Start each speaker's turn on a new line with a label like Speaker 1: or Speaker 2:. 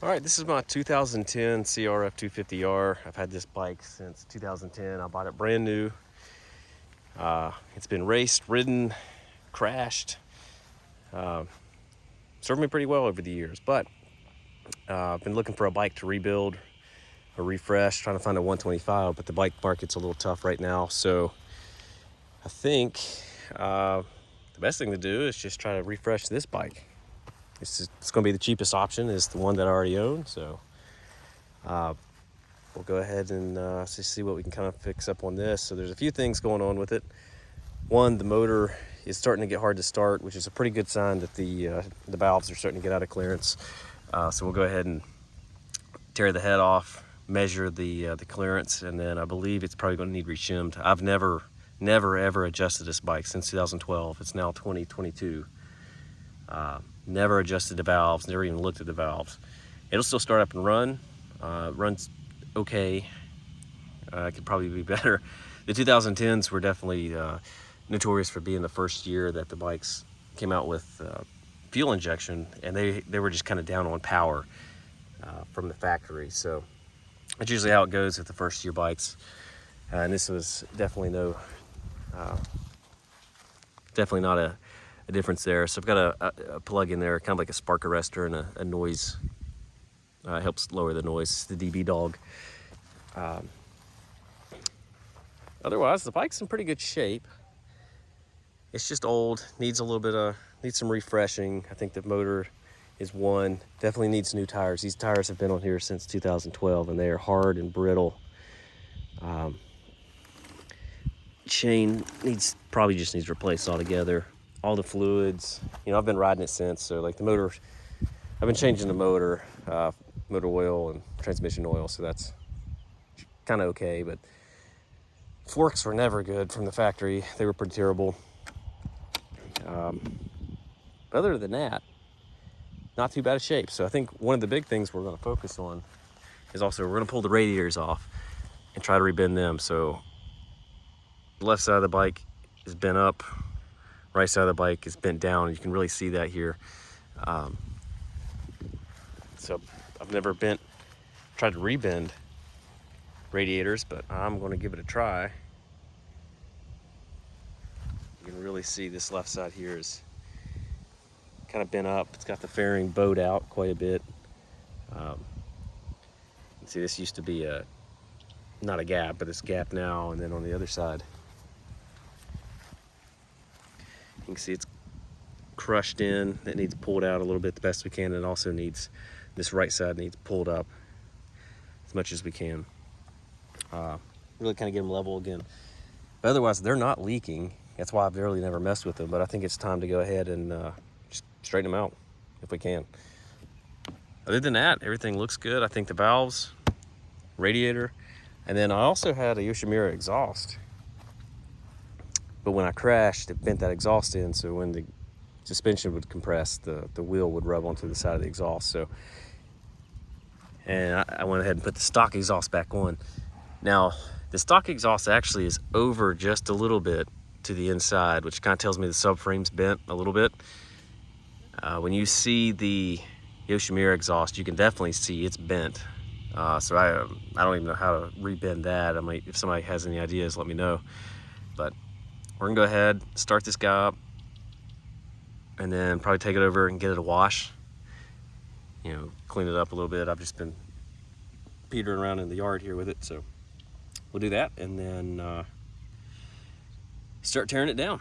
Speaker 1: All right, this is my 2010 CRF250R. I've had this bike since 2010. I bought it brand new. It's been raced, ridden, crashed. Served me pretty well over the years, but I've been looking for a bike to rebuild or refresh, trying to find a 125, but the bike market's a little tough right now. So I think the best thing to do is just try to refresh this bike. It's going to be the cheapest option, is the one that I already own. So we'll go ahead and see what we can kind of fix up on this. So there's a few things going on with it. One, the motor is starting to get hard to start, which is a pretty good sign that the valves are starting to get out of clearance. So we'll go ahead and tear the head off, measure the clearance, and then I believe it's probably going to need reshimmed. I've never ever adjusted this bike since 2012. It's now 2022. Never adjusted the valves, never even looked at the valves. It'll still start up and run. Runs okay. It could probably be better. The 2010s were definitely notorious for being the first year that the bikes came out with fuel injection, and they were just kind of down on power from the factory. So that's usually how it goes with the first year bikes. And this was definitely definitely not a difference there. So I've got a plug in there, kind of like a spark arrestor, and a noise. Helps lower the noise. It's the DB dog. Otherwise, the bike's in pretty good shape. It's just old, needs some refreshing. I think the motor is one. Definitely needs new tires. These tires have been on here since 2012, and they are hard and brittle. Chain probably just needs replaced altogether. All the fluids, I've been riding it since, so like the motor, I've been changing the motor oil and transmission oil, so that's kind of okay. But forks were never good from the factory. They were pretty terrible. Other than that, not too bad of shape. So I think one of the big things we're going to focus on is also we're going to pull the radiators off and try to rebend them. So the left side of the bike is bent up, right side of the bike is bent down. You can really see that here. So I've never tried to rebend radiators, but I'm going to give it a try. You can really see this left side here is kind of bent up. It's got the fairing bowed out quite a bit. You can see this used to be not a gap, but it's a gap now. And then on the other side, you can see it's crushed in. It needs pulled out a little bit the best we can. It also needs, this right side needs pulled up as much as we can. Really kind of get them level again. But otherwise, they're not leaking. That's why I've really never messed with them. But I think it's time to go ahead and just straighten them out if we can. Other than that, everything looks good. I think the valves, radiator, and then I also had a Yoshimura exhaust. But when I crashed, it bent that exhaust in, so when the suspension would compress, the wheel would rub onto the side of the exhaust. And I went ahead and put the stock exhaust back on. Now, the stock exhaust actually is over just a little bit to the inside, which kind of tells me the subframe's bent a little bit. When you see the Yoshimura exhaust, you can definitely see it's bent. So I don't even know how to rebend that. If somebody has any ideas, let me know. But we're gonna go ahead, start this guy up, and then probably take it over and get it a wash. Clean it up a little bit. I've just been petering around in the yard here with it, so we'll do that and then start tearing it down.